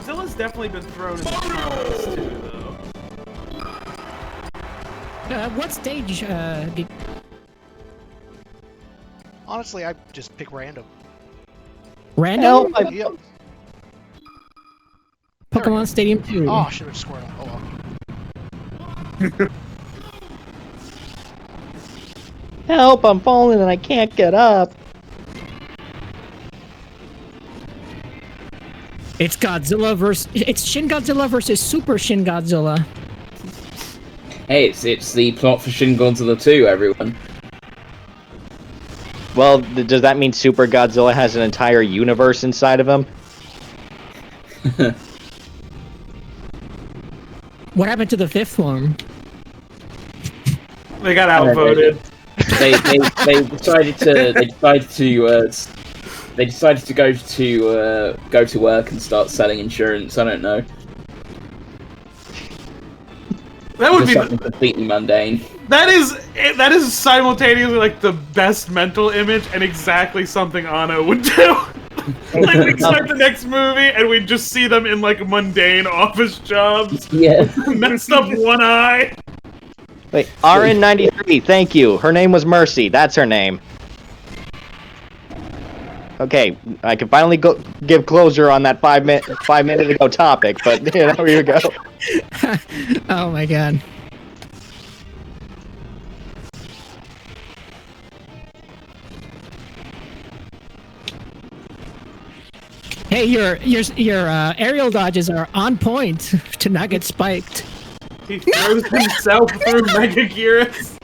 Godzilla's definitely been thrown in the comments too, though. What stage did... Honestly, I just pick random. Random? Yep. Pokemon Stadium 2. Oh, I should have Squirtle. Oh well. Help, I'm falling and I can't get up. It's Godzilla versus... It's Shin Godzilla versus Super Shin Godzilla. Hey, it's the plot for Shin Godzilla 2, everyone. Well, does that mean Super Godzilla has an entire universe inside of him? What happened to the fifth form? They got outvoted. They decided to go to work and start selling insurance. I don't know. That would be something completely mundane. That is simultaneously like the best mental image and exactly something Anno would do. Like we'd start the next movie and we'd just see them in like mundane office jobs. Yeah. Messed up one eye. Wait, RN93, thank you. Her name was Mercy. That's her name. Okay, I can finally give closure on that 5 minute ago topic, but here you go. Oh my god. Hey, your aerial dodges are on point to not get spiked. He throws himself through Mega Gears.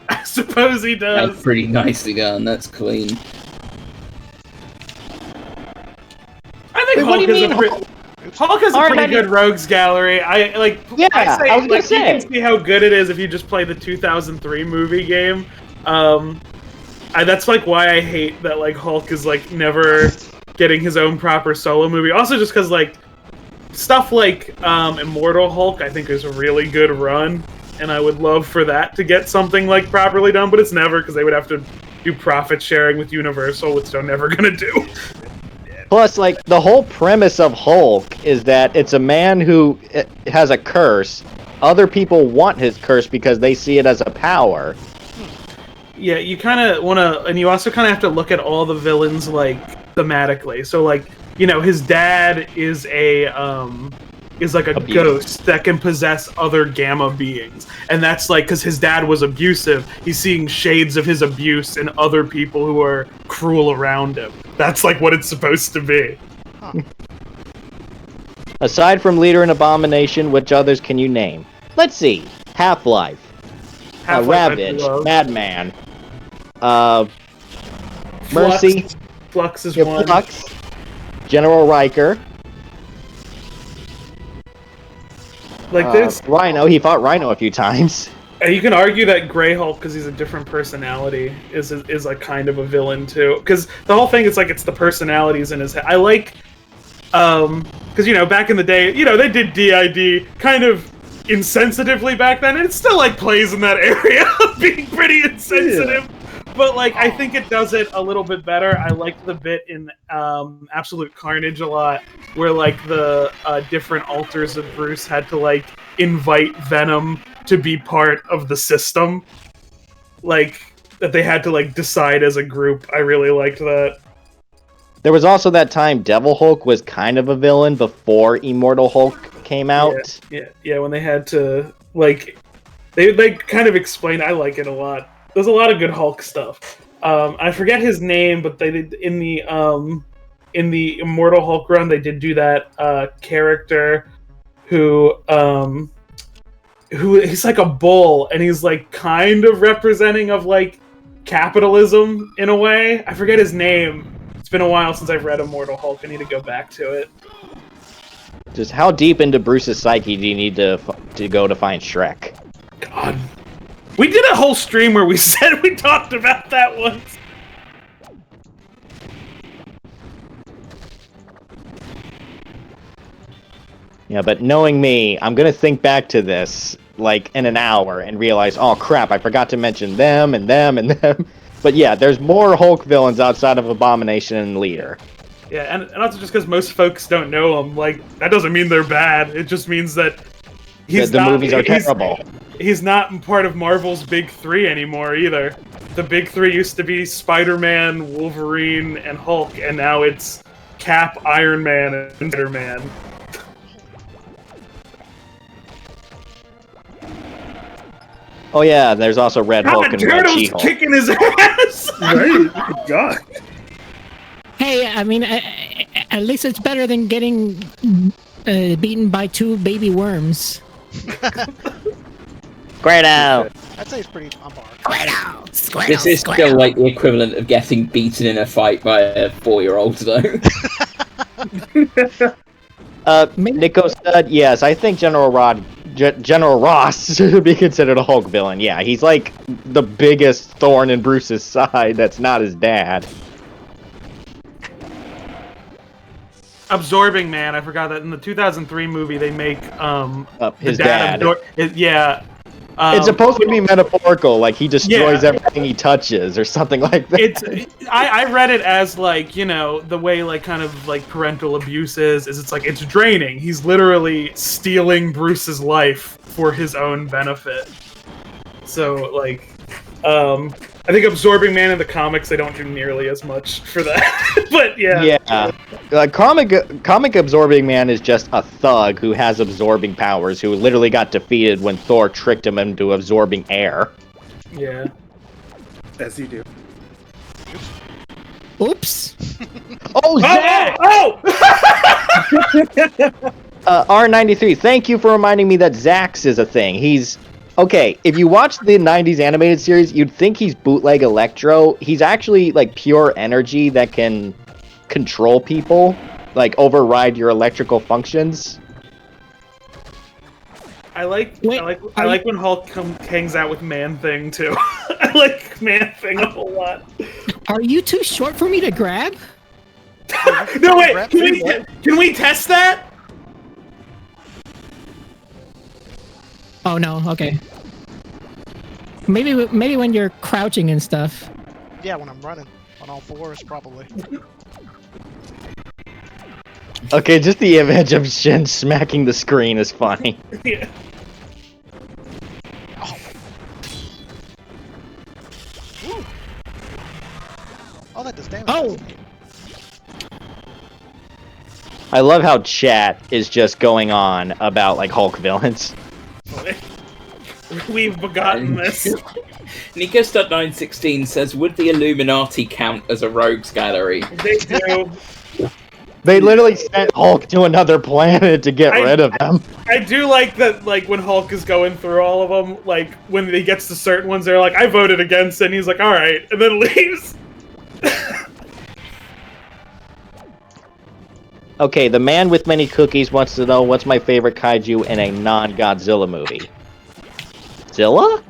I suppose he does. That's pretty nicely done. That's clean. I think Hulk has a pretty good rogues gallery. Yeah, I was gonna say. You can see how good it is if you just play the 2003 movie game. That's like why I hate that like Hulk is like never getting his own proper solo movie. Also, just because like stuff like Immortal Hulk, I think is a really good run, and I would love for that to get something like properly done, but it's never because they would have to do profit sharing with Universal, which they're never gonna do. Plus, like, the whole premise of Hulk is that it's a man who has a curse. Other people want his curse because they see it as a power. Yeah, you kind of want to, and you also kind of have to look at all the villains, like, thematically. So, like, you know, his dad is like a ghost that can possess other gamma beings. And that's like, because his dad was abusive, he's seeing shades of his abuse in other people who are cruel around him. That's like what it's supposed to be. Huh. Aside from Leader and Abomination, which others can you name? Let's see. Half-Life. Ravage. Madman. Mercy. Flux is one. Flux. General Riker. Like this, Rhino. He fought Rhino a few times. you can argue that Grey Hulk, because he's a different personality, is like kind of a villain too. Because the whole thing is like it's the personalities in his head. I like, because you know back in the day, you know they did DID kind of insensitively back then, and it still like plays in that area of being pretty insensitive. Yeah. But like I think it does it a little bit better. I liked the bit in Absolute Carnage a lot, where like the different alters of Bruce had to like invite Venom to be part of the system, like that they had to like decide as a group. I really liked that. There was also that time Devil Hulk was kind of a villain before Immortal Hulk came out. Yeah, when they had to like they kind of explained. I like it a lot. There's a lot of good Hulk stuff. I forget his name, but they did in the Immortal Hulk run. They did do that character who he's like a bull, and he's like kind of representing of like capitalism in a way. I forget his name. It's been a while since I've read Immortal Hulk. I need to go back to it. Just how deep into Bruce's psyche do you need to go to find Shrek? God. We did a whole stream where we said we talked about that once. Yeah, but knowing me, I'm gonna think back to this, like, in an hour and realize, oh crap, I forgot to mention them and them and them. But yeah, there's more Hulk villains outside of Abomination and Leader. Yeah, and also just because most folks don't know him, like, that doesn't mean they're bad. It just means that The movies are terrible. He's not part of Marvel's big three anymore either. The big three used to be Spider-Man, Wolverine, and Hulk, and now it's Cap, Iron Man, and Spider-Man. Oh yeah, there's also Red Hulk and Red Turtle's She-Hulk. kicking his ass! Right? God. Hey, I mean, at least it's better than getting beaten by 2 baby worms. Great out. I'd say it's pretty on par. This is still like the equivalent of getting beaten in a fight by a 4-year-old, though. Nico said, yes, I think General Ross should be considered a Hulk villain. Yeah, he's like the biggest thorn in Bruce's side that's not his dad. Absorbing Man, I forgot that in the 2003 movie they make His dad. It's supposed to be metaphorical, like he destroys everything he touches or something like that. I read it as like, you know, the way like kind of like parental abuse is it's like it's draining. He's literally stealing Bruce's life for his own benefit. So like I think Absorbing Man in the comics they don't do nearly as much for that. But yeah. Comic Absorbing Man is just a thug who has absorbing powers, who literally got defeated when Thor tricked him into absorbing air. Yeah. As you do. Oops. Oh, Zach! R93, thank you for reminding me that Zax is a thing. He's... Okay, if you watch the 90s animated series, you'd think he's bootleg Electro. He's actually, like, pure energy that can control people, like, override your electrical functions. I like when Hulk hangs out with Man-Thing, too. I like Man-Thing a whole lot. Are you too short for me to grab? No, wait! Can we test that? Oh no, okay. Maybe when you're crouching and stuff. Yeah, when I'm running on all fours, probably. Okay, just the image of Shin smacking the screen is funny. Yeah. Oh, that does damage. Oh! I love how chat is just going on about, like, Hulk villains. We've begotten this. Nico.916 says, would the Illuminati count as a rogues gallery? They do. They literally sent Hulk to another planet to get rid of them. I do like that, like, when Hulk is going through all of them, like, when he gets to certain ones, they're like, I voted against it, and he's like, alright, and then leaves. Okay, the man with many cookies wants to know what's my favorite kaiju in a non-Godzilla movie. Zilla?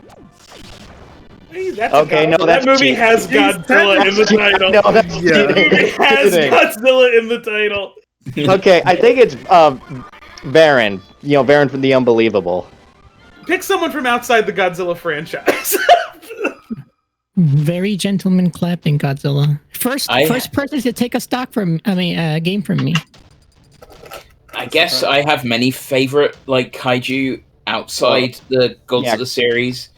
Hey, that's Okay, no, that's that movie cheating. has Godzilla in the title. No, that's Yeah. The movie has Godzilla in the title. Okay, I think it's Baron. You know, Baron from The Unbelievable. Pick someone from outside the Godzilla franchise. Very gentleman clapping, Godzilla. First person to take a game from me. I guess I have many favorite like kaiju outside the Godzilla series.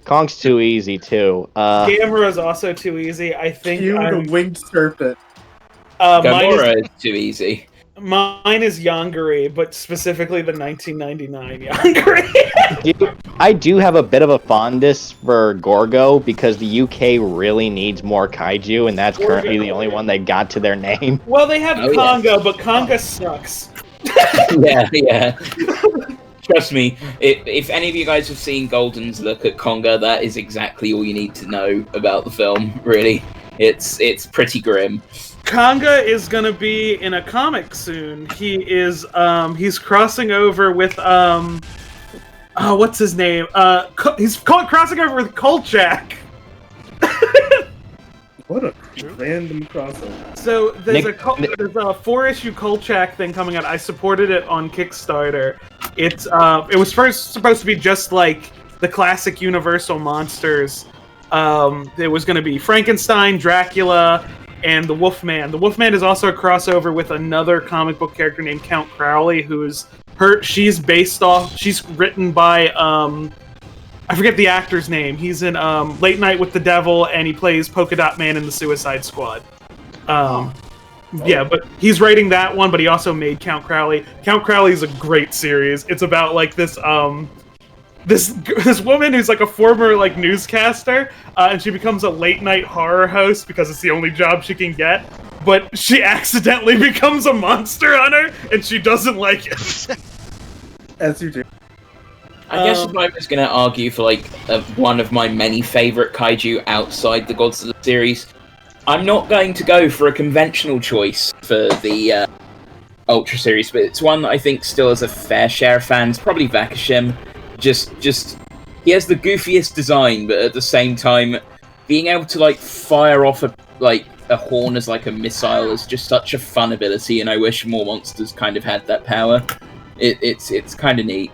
Kong's too easy too. Gamera is also too easy. I think The winged serpent. Gamora is too easy. Mine is Yongari, but specifically the 1999 Yongari. I do have a bit of a fondness for Gorgo because the UK really needs more kaiju, and that's currently the only one they got to their name. Well, they have Oh, Conga, but Conga sucks. Yeah. Trust me, if any of you guys have seen Golden's look at Conga, that is exactly all you need to know about the film, really. It's pretty grim. Conga is gonna be in a comic soon. He is he's crossing over with what's his name? He's crossing over with Kolchak. What a random crossover. So there's a 4-issue Kolchak thing coming out. I supported it on Kickstarter. It was first supposed to be just like the classic Universal monsters. It was going to be Frankenstein, Dracula, and the Wolfman. The Wolfman is also a crossover with another comic book character named Count Crowley, who's she's written by I forget the actor's name. He's in Late Night with the Devil, and he plays Polka Dot Man in the Suicide Squad. Yeah, but he's writing that one, but he also made Count Crowley. Count Crowley is a great series. It's about like this woman who's like a former like newscaster, and she becomes a late night horror host because it's the only job she can get. But she accidentally becomes a monster hunter, and she doesn't like it. As you do. I guess if I was going to argue for like one of my many favorite kaiju outside the Godzilla series, I'm not going to go for a conventional choice for the Ultra series, but it's one that I think still has a fair share of fans. Probably Vakashim. Just he has the goofiest design, but at the same time, being able to like fire off a horn as like a missile is just such a fun ability, and I wish more monsters kind of had that power. It's kind of neat.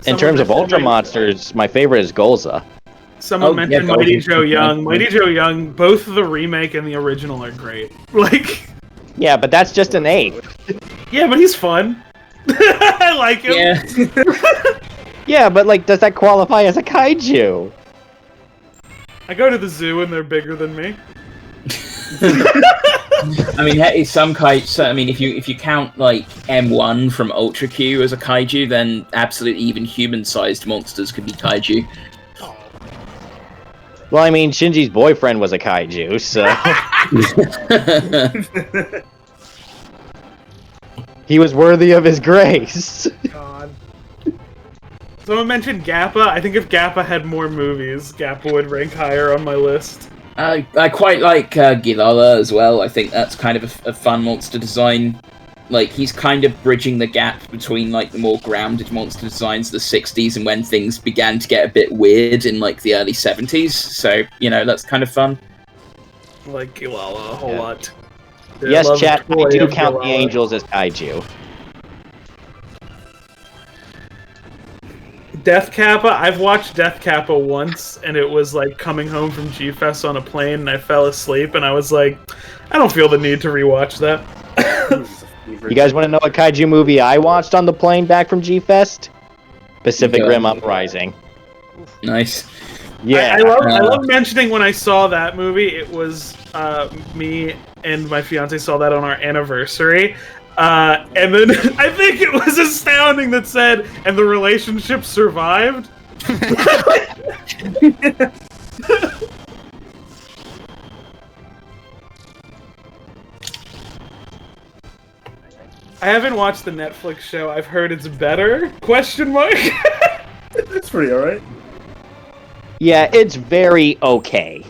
In terms of Ultra monsters, my favorite is Golza. Someone mentioned Mighty Joe Young. Mighty Joe Young, both the remake and the original are great. Like, yeah, but that's just an ape. Yeah, but he's fun. I like him. Yeah. Yeah, but like, does that qualify as a kaiju? I go to the zoo and they're bigger than me. I mean, if you count like M1 from Ultra Q as a kaiju, then absolutely even human-sized monsters could be kaiju. Well, I mean, Shinji's boyfriend was a kaiju, so he was worthy of his grace. God. Someone mentioned Gappa. I think if Gappa had more movies, Gappa would rank higher on my list. I quite like Gilala as well. I think that's kind of a fun monster design. Like, he's kind of bridging the gap between like the more grounded monster designs of the 60s and when things began to get a bit weird in like the early 70s. So, you know, that's kind of fun. I like Gilala a whole lot. Yes, chat, I do count the angels as kaiju. Death Kappa, I've watched Death Kappa once, and it was like coming home from G-Fest on a plane, and I fell asleep, and I was like, I don't feel the need to rewatch that. You guys want to know what kaiju movie I watched on the plane back from G-Fest? Pacific Rim Uprising. Nice. Yeah. I love mentioning when I saw that movie, it was me and my fiance saw that on our anniversary. And then I think it was astounding that said, and the relationship survived. I haven't watched the Netflix show. I've heard it's better? Question mark? It's pretty alright. Yeah, it's very okay.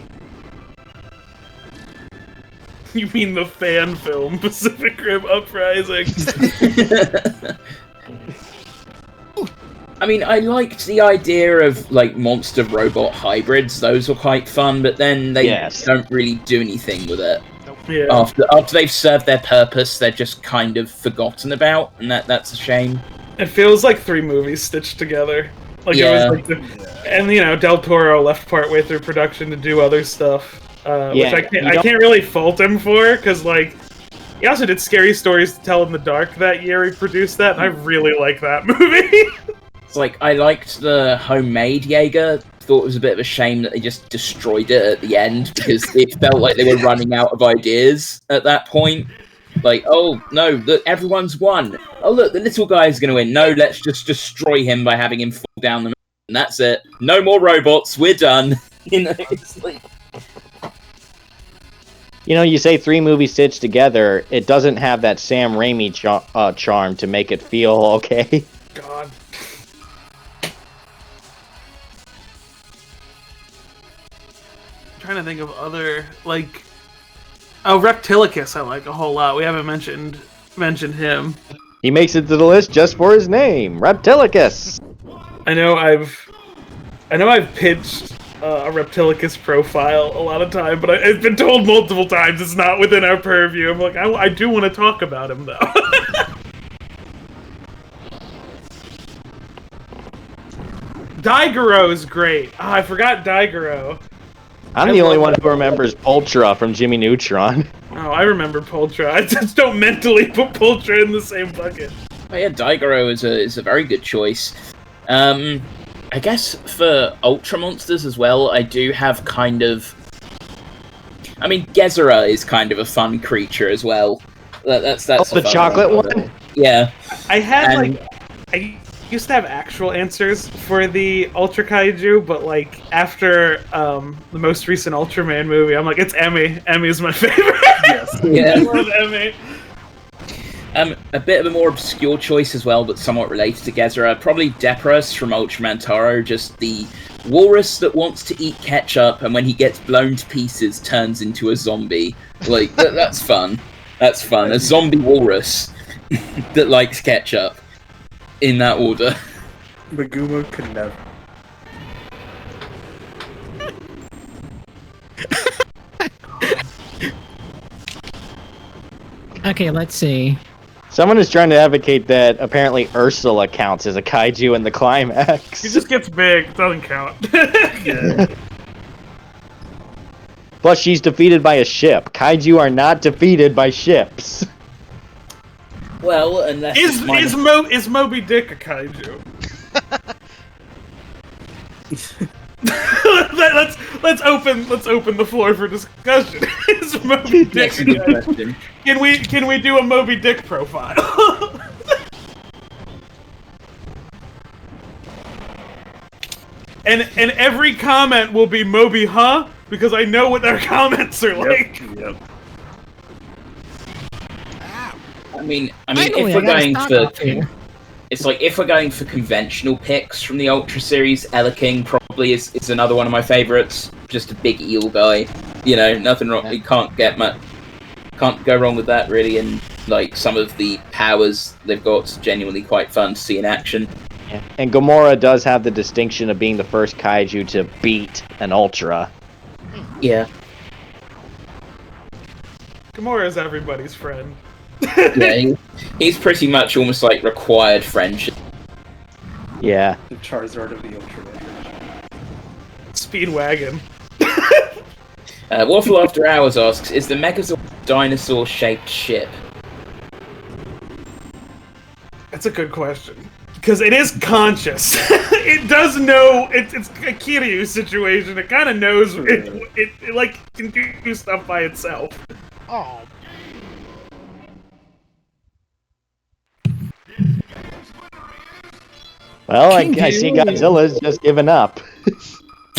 You mean the fan film Pacific Rim Uprising? I mean, I liked the idea of like monster robot hybrids. Those were quite fun, but then they don't really do anything with it. Yeah. After they've served their purpose, they're just kind of forgotten about, and that's a shame. It feels like 3 movies stitched together. Like it was like and you know, Del Toro left partway through production to do other stuff. Which I can't really fault him for, because like he also did Scary Stories to Tell in the Dark that year. He produced that, and I really like that movie. It's like, I liked the homemade Jaeger. Thought it was a bit of a shame that they just destroyed it at the end, because it felt like they were running out of ideas at that point. Like, oh no, look, everyone's won. Oh look, the little guy's gonna win. No, let's just destroy him by having him fall down the mountain. And that's it. No more robots. We're done. You know, it's like... You know, you say 3 movies stitched together, it doesn't have that Sam Raimi charm to make it feel okay. God. I'm trying to think of other, like... Oh, Reptilicus I like a whole lot. We haven't mentioned him. He makes it to the list just for his name, Reptilicus. I know I've pitched a Reptilicus profile a lot of time, but I've been told multiple times it's not within our purview. I'm like, I do want to talk about him, though. Daigoro is great. Oh, I forgot Daigoro. I'm the only one who remembers Poltra from Jimmy Neutron. Oh, I remember Poltra. I just don't mentally put Poltra in the same bucket. Oh, yeah, Daigoro is a very good choice. I guess for Ultra Monsters as well, I do have kind of... I mean, Gezora is kind of a fun creature as well. That's the chocolate one? Yeah. I used to have actual answers for the Ultra Kaiju, but like after the most recent Ultraman movie, I'm like, it's Emmy. Emmy's my favorite. Yes. Yeah. I love Emmy. A bit of a more obscure choice as well, but somewhat related to Gezora. Probably Depras from Ultraman Taro, just the walrus that wants to eat ketchup, and when he gets blown to pieces, turns into a zombie. Like, that's fun. That's fun. A zombie walrus that likes ketchup. In that order. Meguma could never. Okay, let's see. Someone is trying to advocate that apparently Ursula counts as a kaiju in the climax. He just gets big. It doesn't count. Yeah. Plus, she's defeated by a ship. Kaiju are not defeated by ships. Well, unless Is Moby Dick a kaiju? let's open the floor for discussion. Is Moby Dick a kaiju? Can we do a Moby Dick profile? and every comment will be Moby, huh? Because I know what their comments are like. Yep. I mean, Finally, if we're going for, here. it's like if we're going for conventional picks from the Ultra series, Ella King probably is another one of my favorites. Just a big eel guy, you know, nothing wrong. You can't go wrong with that really. And like some of the powers they've got, genuinely quite fun to see in action. Yeah. And Gamora does have the distinction of being the first kaiju to beat an Ultra. Yeah. Gamora is everybody's friend. Yeah, he's pretty much almost like required friendship. Yeah. The Charizard of the Ultraman. Speedwagon. Waffle After Hours asks, is the Megazord a dinosaur-shaped ship? That's a good question. Because it is conscious. It does know, it's a Kiryu situation. It kind of knows it like can do stuff by itself. Oh. Well, I see Godzilla's just given up.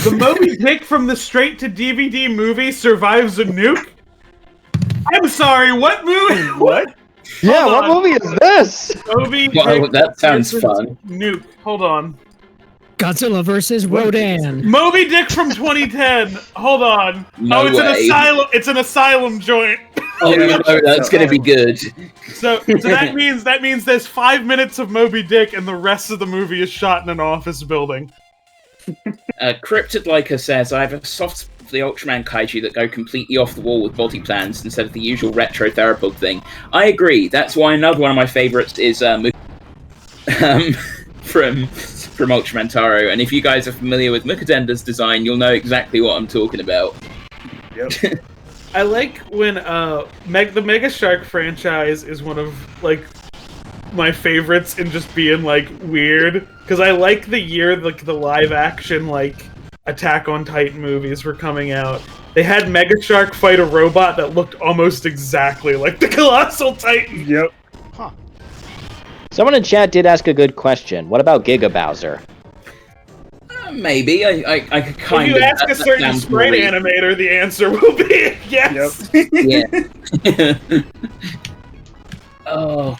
The Moby Dick from the straight-to-DVD movie survives a nuke? I'm sorry, what movie? What? Yeah, what movie is this? Moby Well, Dick that sounds versus fun. Nuke. Hold on. Godzilla versus Rodan. Moby Dick from 2010. Hold on. No it's way. an asylum. It's an asylum joint. Oh, you know that's gonna be good. So that means there's 5 minutes of Moby Dick, and the rest of the movie is shot in an office building. Cryptid Liker says, I have a soft spot for the Ultraman kaiju that go completely off the wall with body plans instead of the usual retro theropod thing. I agree. That's why another one of my favorites is from Ultraman Taro. And if you guys are familiar with Mukadenda's design, you'll know exactly what I'm talking about. Yep. I like when the Mega Shark franchise is one of like my favorites in just being like weird, because I like the year like the live action like Attack on Titan movies were coming out. They had Mega Shark fight a robot that looked almost exactly like the Colossal Titan. Yep. Huh. Someone in chat did ask a good question. What about Giga Bowser? Maybe. I could kind if of... you ask a certain sprite animator, the answer will be yes. Yep. Yeah. Oh.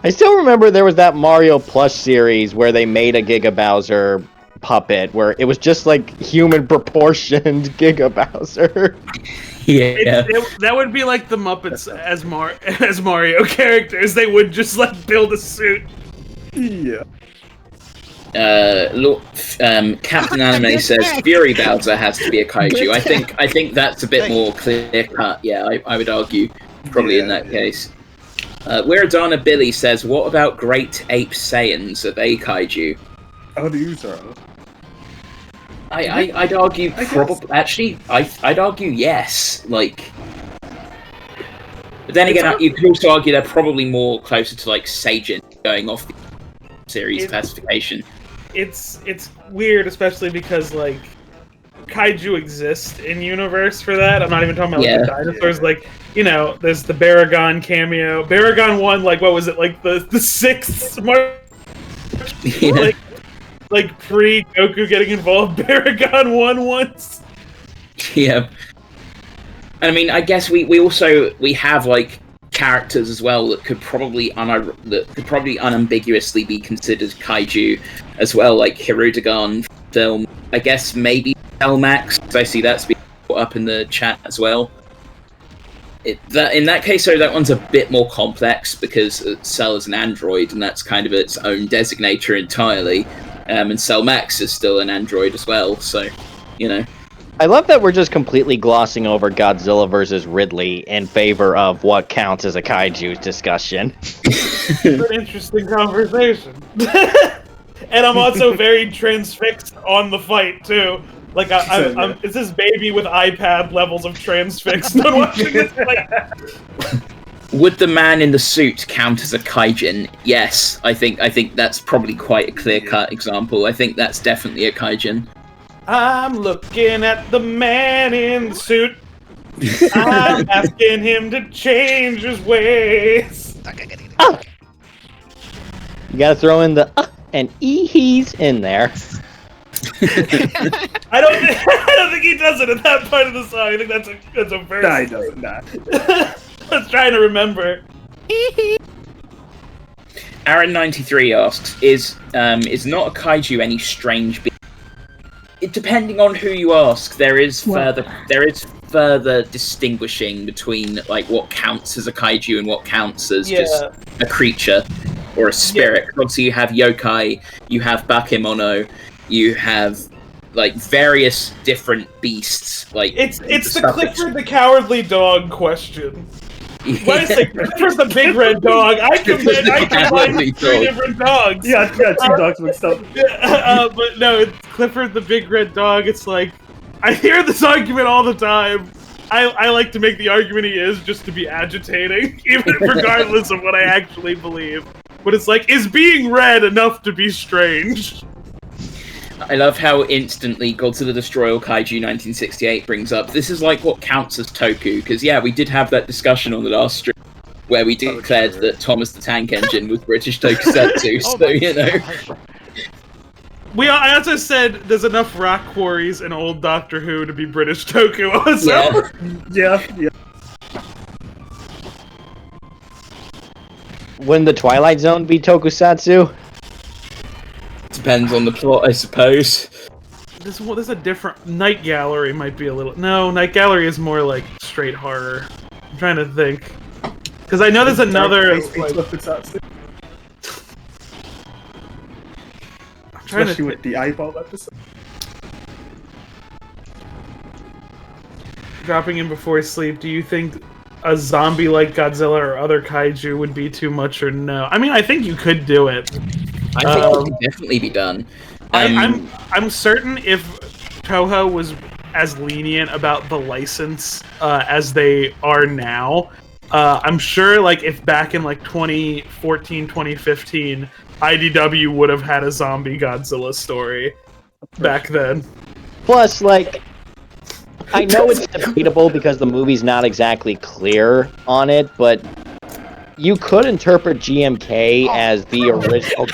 I still remember there was that Mario Plus series where they made a Giga Bowser puppet where it was just like human proportioned Giga Bowser. Yeah. That would be like the Muppets as Mario characters. They would just like build a suit. Yeah. Captain Anime says Fury Bowser has to be a kaiju. I think that's a bit more clear cut. Yeah, I would argue probably in that case. Weirdana Billy says, what about Great Ape Saiyans? Are they kaiju? How do you, Zara? I'd argue probably. Actually, I'd argue yes. Like, but then again, you could also argue they're probably more closer to like Seijin, going off the series classification. It's weird, especially because like kaiju exist in universe for that. I'm not even talking about like the dinosaurs. Like, you know, there's the Baragon cameo. Baragon 1, like what was it? Like the sixth like pre Goku getting involved. Baragon 1 once. Yeah. And I mean, I guess we also have like characters as well that could probably unambiguously be considered kaiju as well, like Hirudegan film. I guess maybe Max. I see that's been put up in the chat as well. In that case, though, that one's a bit more complex because Cell is an android, and that's kind of its own designator entirely. And Cell Max is still an android as well, so you know. I love that we're just completely glossing over Godzilla versus Ridley in favor of what counts as a kaiju discussion. It's an interesting conversation. And I'm also very transfixed on the fight, too. Like, it's this baby with iPad levels of transfixed on watching this fight. Would the man in the suit count as a kaijin? Yes, I think that's probably quite a clear-cut example. I think that's definitely a kaijin. I'm looking at the man in the suit. I'm asking him to change his ways. Oh. You gotta throw in the and he's in there. I don't think he does it at that part of the song. I think that's a verse. No, he doesn't. Nah. I was trying to remember. Aaron93 asks, is not a kaiju any strange being? Depending on who you ask, there is further distinguishing between like what counts as a kaiju and what counts as just a creature or a spirit. Yeah. Obviously, you have yokai, you have bakemono, you have like various different beasts. Like it's the Clifford the Cowardly Dog question. Why is it Clifford the Big Red Dog? I combine 3 different dogs. Yeah, 2 dogs mixed up. But no, it's Clifford the Big Red Dog. It's like, I hear this argument all the time. I like to make the argument he is just to be agitating, even regardless of what I actually believe. But it's like, is being red enough to be strange? I love how instantly Godzilla Destroy All Kaiju 1968 brings up, this is like what counts as Toku, because yeah, we did have that discussion on the last stream, where we declared that Thomas the Tank Engine was British Tokusatsu, so you know. I also said there's enough rock quarries in old Doctor Who to be British Toku also. Yeah. Wouldn't the Twilight Zone be Tokusatsu? Depends on the plot, I suppose. There's a different... Night Gallery might be a little... No, Night Gallery is more like straight horror. I'm trying to think. Because I know there's another... Especially with the eyeball episode. Dropping in before sleep, do you think a zombie like Godzilla or other kaiju would be too much or no? I mean, I think you could do it. I think it can definitely be done. I'm certain if Toho was as lenient about the license as they are now, I'm sure like if back in like 2014, 2015, IDW would have had a zombie Godzilla story back then. Plus, like, I know it's debatable because the movie's not exactly clear on it, but you could interpret GMK as the original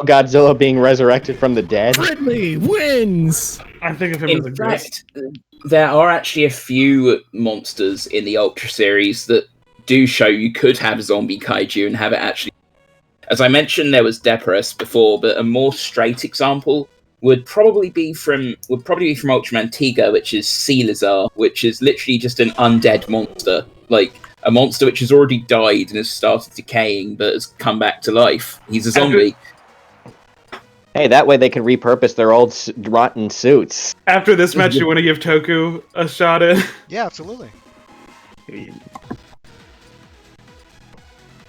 Godzilla being resurrected from the dead. Ridley wins! I think of him as a ghost. There are actually a few monsters in the Ultra series that do show you could have zombie kaiju and have it actually. As I mentioned, there was Deparus before, but a more straight example would probably be from Ultraman Tiga, which is Sea Lizard, which is literally just an undead monster, like a monster which has already died and has started decaying, but has come back to life. He's a zombie. Hey, that way they can repurpose their old rotten suits. After this match, you want to give Toku a shot at? Yeah, absolutely.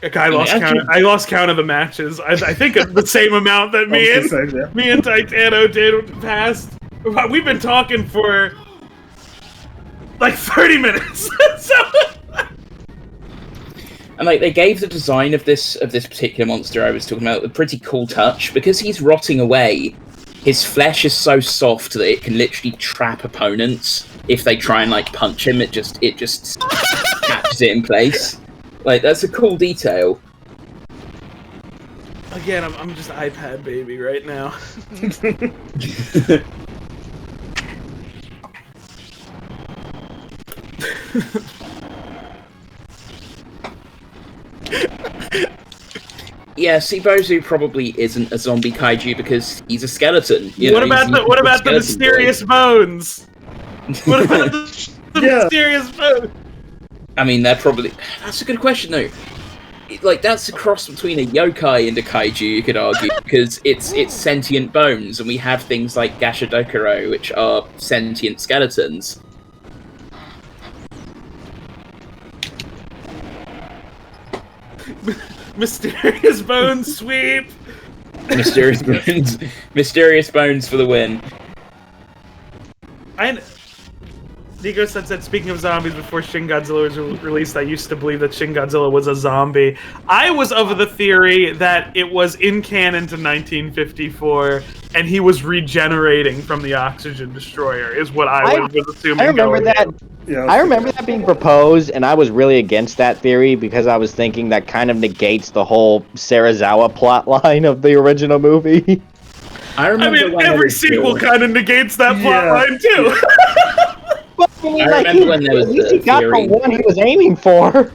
Okay, I lost count. I lost count of the matches. I think the same amount that me and Titano did past. We've been talking for like 30 minutes. So. And like they gave the design of this particular monster I was talking about a pretty cool touch because he's rotting away. His flesh is so soft that it can literally trap opponents if they try and like punch him. It just catches it in place. Like that's a cool detail. Again, I'm just iPad baby right now. Yeah, see, Bozu probably isn't a zombie kaiju because he's a skeleton. What about the mysterious bones? What about the mysterious bones? I mean, that's a good question though. Like that's a cross between a yokai and a kaiju, you could argue, because it's sentient bones, and we have things like Gashadokuro, which are sentient skeletons. Mysterious bones sweep. Mysterious bones for the win. Nico said, speaking of zombies, before Shin Godzilla was released, I used to believe that Shin Godzilla was a zombie. I was of the theory that it was in canon to 1954, and he was regenerating from the oxygen destroyer, is what I was assuming. I remember that. Yeah, I remember that being proposed, and I was really against that theory because I was thinking that kind of negates the whole Serizawa plot line of the original movie. I mean, every sequel kind of negates that plot line, too. But, I remember when there was he got the one he was aiming for.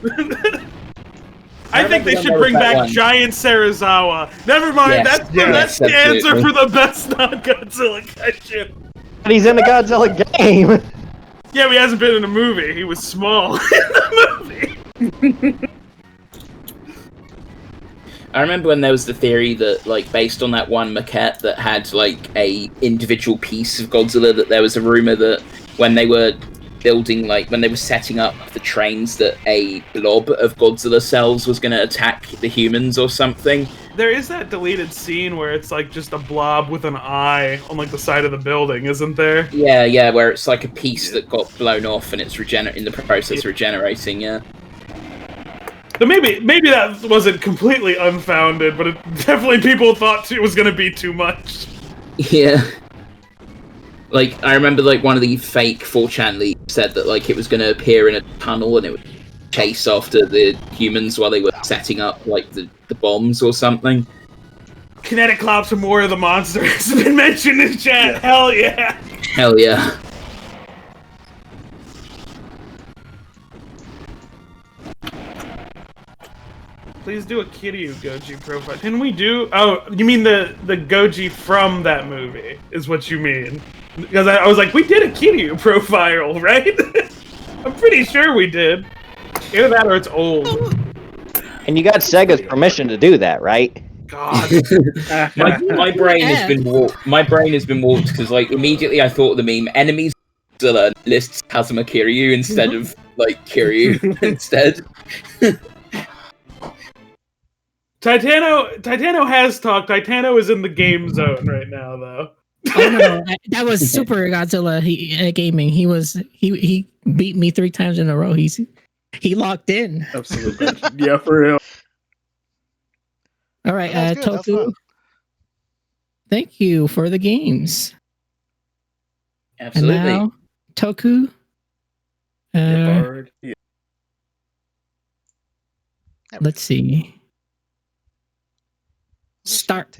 I think they should bring back Giant Serizawa. Never mind, that's the answer for the best non-Godzilla kaiju. But he's in the Godzilla game. Yeah, but he hasn't been in a movie. He was small in the movie. I remember when there was the theory that, like, based on that one maquette that had, like, a individual piece of Godzilla, that there was a rumor that when they were building, like, when they were setting up the trains, that a blob of Godzilla cells was going to attack the humans or something. There is that deleted scene where it's, like, just a blob with an eye on, like, the side of the building, isn't there? Yeah, where it's, like, a piece that got blown off and it's in the process regenerating, yeah. So maybe that wasn't completely unfounded, but definitely people thought it was going to be too much. Yeah. Like, I remember, like, one of the fake 4chan leaks said that, like, it was going to appear in a tunnel and it would chase after the humans while they were setting up, like, the bombs or something. Kinetic Clops from War of the Monster has been mentioned in chat. Yeah. Hell yeah. Hell yeah. Please do a Kiryu Goji profile. Can we do... Oh, you mean the Goji from that movie, is what you mean. Because I was like, we did a Kiryu profile, right? I'm pretty sure we did. Either that or it's old. And you got Sega's permission to do that, right? God. my brain has been warped. My brain has been warped because, like, immediately I thought of the meme, enemies Godzilla lists Kazuma Kiryu instead of, like, Kiryu instead. Titano has talked. Titano is in the game zone right now, though. Oh no, that was SuperGodzillaGaming. He beat me 3 times in a row. He locked in. Absolutely. Yeah, for real. All right, Tofu. Thank you for the games. Absolutely. And now, Toku. Let's see. Start.